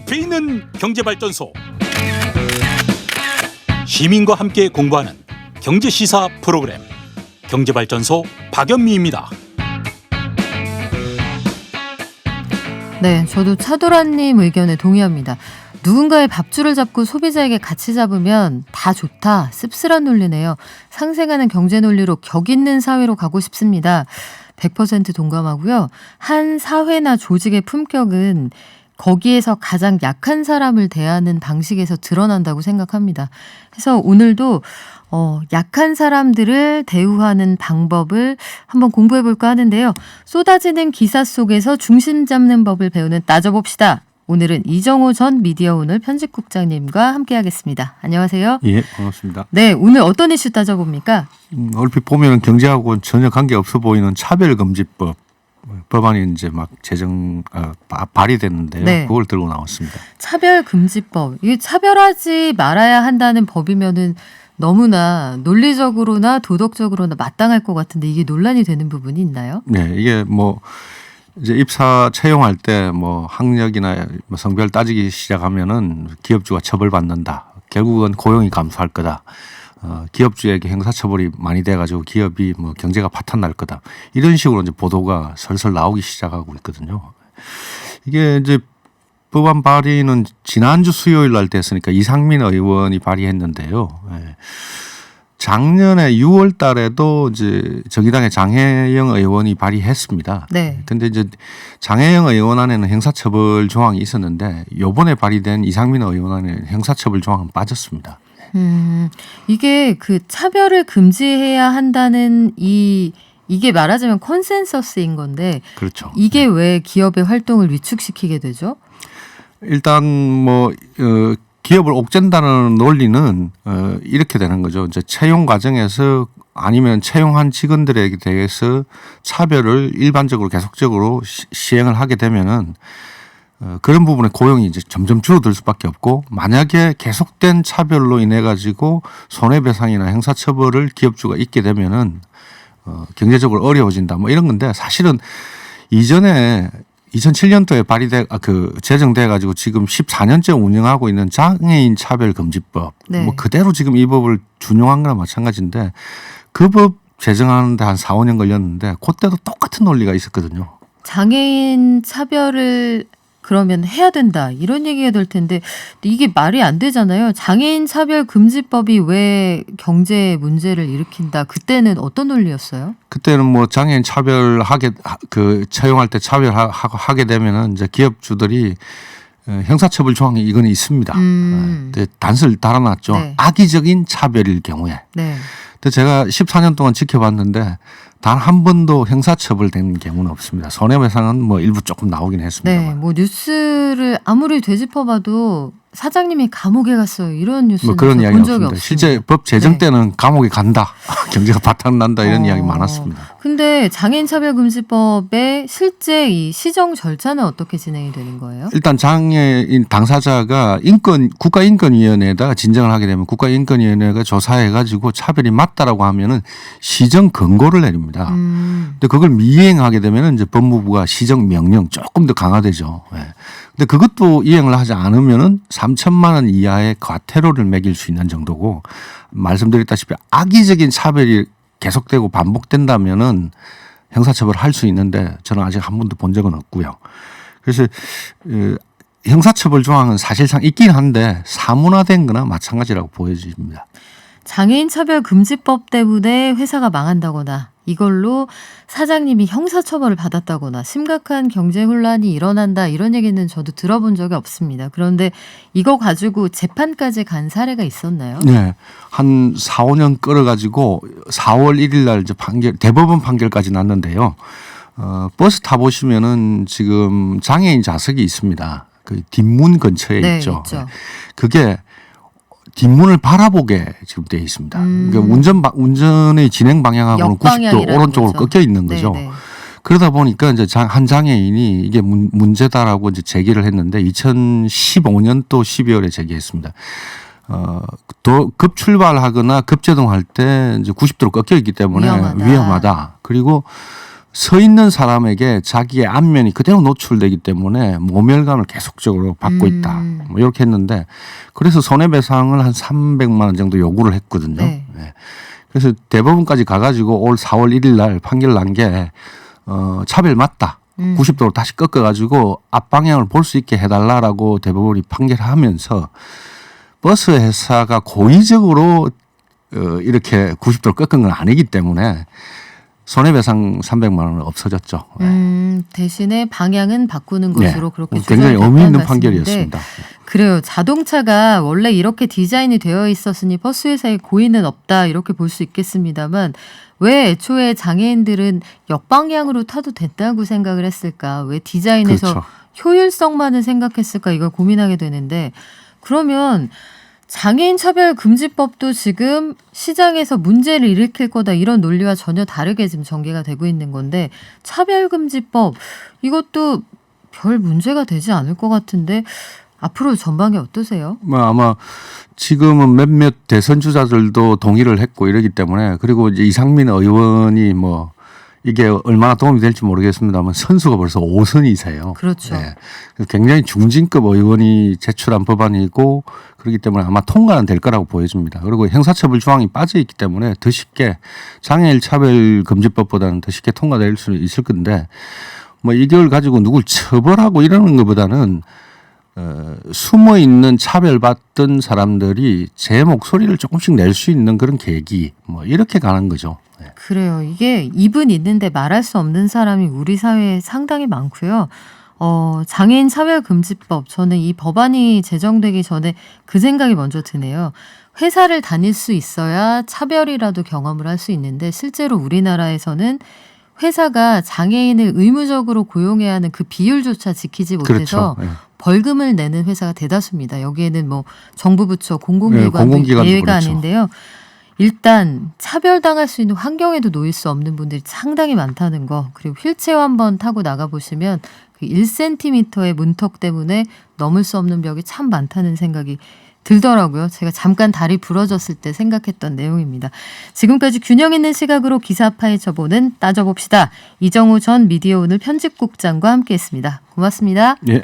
앞에 있는 경제발전소. 시민과 함께 공부하는 경제시사 프로그램 경제발전소 박연미입니다. 네, 저도 차도라님 의견에 동의합니다. 누군가의 밥줄을 잡고 소비자에게 같이 잡으면 다 좋다. 씁쓸한 논리네요. 상생하는 경제 논리로 격 있는 사회로 가고 싶습니다. 100% 동감하고요. 한 사회나 조직의 품격은 거기에서 가장 약한 사람을 대하는 방식에서 드러난다고 생각합니다. 그래서 오늘도 약한 사람들을 대우하는 방법을 한번 공부해 볼까 하는데요. 쏟아지는 기사 속에서 중심 잡는 법을 배우는 따져봅시다. 오늘은 이정호 전 미디어오늘 편집국장님과 함께하겠습니다. 안녕하세요. 예, 반갑습니다. 네, 오늘 어떤 이슈 따져봅니까? 얼핏 보면 경제하고 전혀 관계 없어 보이는 차별금지법 법안이 이제 막 발의됐는데요. 네. 그걸 들고 나왔습니다. 차별금지법. 이게 차별하지 말아야 한다는 법이면은 너무나 논리적으로나 도덕적으로나 마땅할 것 같은데 이게 논란이 되는 부분이 있나요? 네, 이게 뭐 이제 입사 채용할 때 뭐 학력이나 뭐 성별 따지기 시작하면은 기업주가 처벌받는다. 결국은 고용이 감소할 거다. 기업주에게 형사처벌이 많이 돼가지고 기업이 뭐 경제가 파탄날 거다. 이런 식으로 이제 보도가 설설 나오기 시작하고 있거든요. 이게 이제 법안 발의는 지난주 수요일 날 됐으니까 이상민 의원이 발의했는데요. 예. 작년에 6월 달에도 이제 정의당의 장혜영 의원이 발의했습니다. 네. 근데 이제 장혜영 의원 안에는 형사처벌 조항이 있었는데 요번에 발의된 이상민 의원 안에는 형사처벌 조항은 빠졌습니다. 이게 그 차별을 금지해야 한다는 이게 말하자면 컨센서스인 건데 그렇죠. 이게 왜 기업의 활동을 위축시키게 되죠? 일단 뭐 기업을 옥죄다는 논리는 이렇게 되는 거죠. 이제 채용 과정에서 아니면 채용한 직원들에 대해서 차별을 일반적으로 계속적으로 시행을 하게 되면은 그런 부분에 고용이 이제 점점 줄어들 수밖에 없고, 만약에 계속된 차별로 인해 가지고 손해배상이나 형사처벌을 기업주가 있게 되면은 경제적으로 어려워진다. 뭐 이런 건데, 사실은 이전에 2007년도에 제정돼 가지고 지금 14년째 운영하고 있는 장애인 차별금지법, 네. 뭐 그대로 지금 이 법을 준용한 거나 마찬가지인데, 그 법 제정하는데 한 4, 5년 걸렸는데 그때도 똑같은 논리가 있었거든요. 장애인 차별을 그러면 해야 된다 이런 얘기가 될 텐데 이게 말이 안 되잖아요. 장애인 차별금지법이 왜 경제 문제를 일으킨다. 그때는 어떤 논리였어요? 그때는 뭐 장애인 채용할 때 차별하게 되면은 이제 기업주들이 형사처벌 조항이 이건 있습니다. 단서를 달아놨죠. 네. 악의적인 차별일 경우에. 네. 근데 제가 14년 동안 지켜봤는데 단 한 번도 형사처벌된 경우는 없습니다. 손해배상은 뭐 일부 조금 나오긴 했습니다. 네, 뭐 뉴스를 아무리 되짚어봐도 사장님이 감옥에 갔어요. 이런 뉴스는 뭐 그런 이야기 본 적이 없습니다. 없습니다. 실제 법 제정 네. 때는 감옥에 간다, 경제가 바탕난다 이런 이야기 많았습니다. 근데 장애인 차별금지법의 실제 이 시정 절차는 어떻게 진행이 되는 거예요? 일단 장애인 당사자가 국가인권위원회에다가 진정을 하게 되면 국가인권위원회가 조사해가지고 차별이 맞다라고 하면은 시정 권고를 내립니다. 근데 그걸 미이행하게 되면은 이제 법무부가 시정 명령 조금 더 강화되죠. 네. 근데 그것도 이행을 하지 않으면은 3천만 원 이하의 과태료를 매길 수 있는 정도고, 말씀드렸다시피 악의적인 차별이 계속되고 반복된다면은 형사처벌을 할 수 있는데 저는 아직 한 번도 본 적은 없고요. 그래서 형사처벌 조항은 사실상 있긴 한데 사문화된 거나 마찬가지라고 보여집니다. 장애인 차별금지법 때문에 회사가 망한다거나 이걸로 사장님이 형사처벌을 받았다거나 심각한 경제 혼란이 일어난다 이런 얘기는 저도 들어본 적이 없습니다. 그런데 이거 가지고 재판까지 간 사례가 있었나요? 네. 한 4, 5년 끌어가지고 4월 1일 날 이제 대법원 판결까지 났는데요. 버스 타보시면은 지금 장애인 좌석이 있습니다. 그 뒷문 근처에 네, 있죠. 있죠. 그게 뒷문을 바라보게 지금 되어 있습니다. 그러니까 운전의 진행 방향하고는 90도 오른쪽으로 거죠. 꺾여 있는 거죠. 네네. 그러다 보니까 이제 한 장애인이 이게 문제다라고 이제 제기를 했는데 2015년도 12월에 제기했습니다. 또 급출발하거나 급제동할 때 이제 90도로 꺾여 있기 때문에 위험하다. 그리고 서 있는 사람에게 자기의 안면이 그대로 노출되기 때문에 모멸감을 계속적으로 받고 있다. 뭐 이렇게 했는데 그래서 손해배상을 한 300만 원 정도 요구를 했거든요. 네. 네. 그래서 대법원까지 가가지고 올 4월 1일 날 판결 난 게 차별 맞다. 90도로 다시 꺾어가지고 앞방향을 볼 수 있게 해달라라고 대법원이 판결하면서 버스 회사가 고의적으로 이렇게 90도를 꺾은 건 아니기 때문에 손해배상 300만 원은 없어졌죠. 대신에 방향은 바꾸는 것으로 네. 그렇게 굉장히 주장됐다는 의미 있는 말씀인데 판결이었습니다. 그래요. 자동차가 원래 이렇게 디자인이 되어 있었으니 버스 회사의 고의는 없다 이렇게 볼 수 있겠습니다만 왜 애초에 장애인들은 역방향으로 타도 된다고 생각을 했을까? 왜 디자인에서 그렇죠. 효율성만을 생각했을까? 이걸 고민하게 되는데 그러면 장애인 차별 금지법도 지금 시장에서 문제를 일으킬 거다 이런 논리와 전혀 다르게 지금 전개가 되고 있는 건데 차별 금지법 이것도 별 문제가 되지 않을 것 같은데 앞으로 전망이 어떠세요? 뭐 아마 지금은 몇몇 대선 주자들도 동의를 했고 이러기 때문에 그리고 이제 이상민 의원이 뭐 이게 얼마나 도움이 될지 모르겠습니다만 선수가 벌써 5선이세요. 그렇죠. 네. 굉장히 중진급 의원이 제출한 법안이고 그렇기 때문에 아마 통과는 될 거라고 보여집니다. 그리고 형사처벌 조항이 빠져 있기 때문에 더 쉽게 장애인 차별 금지법보다는 더 쉽게 통과될 수 있을 건데 뭐 이걸 가지고 누굴 처벌하고 이러는 것보다는 숨어 있는 차별받던 사람들이 제 목소리를 조금씩 낼 수 있는 그런 계기 뭐 이렇게 가는 거죠. 네. 그래요. 이게 입은 있는데 말할 수 없는 사람이 우리 사회에 상당히 많고요. 장애인 차별금지법 저는 이 법안이 제정되기 전에 그 생각이 먼저 드네요. 회사를 다닐 수 있어야 차별이라도 경험을 할 수 있는데 실제로 우리나라에서는 회사가 장애인을 의무적으로 고용해야 하는 그 비율조차 지키지 못해서 그렇죠. 네. 벌금을 내는 회사가 대다수입니다. 여기에는 뭐 정부 부처 공공기관도 공공기관도 예외가 그렇죠. 아닌데요. 일단 차별당할 수 있는 환경에도 놓일 수 없는 분들이 상당히 많다는 거 그리고 휠체어 한번 타고 나가보시면 그 1cm의 문턱 때문에 넘을 수 없는 벽이 참 많다는 생각이 들더라고요. 제가 잠깐 다리 부러졌을 때 생각했던 내용입니다. 지금까지 균형 있는 시각으로 기사 파헤쳐보는 따져봅시다. 이정우 전 미디어오늘 편집국장과 함께했습니다. 고맙습니다. 예.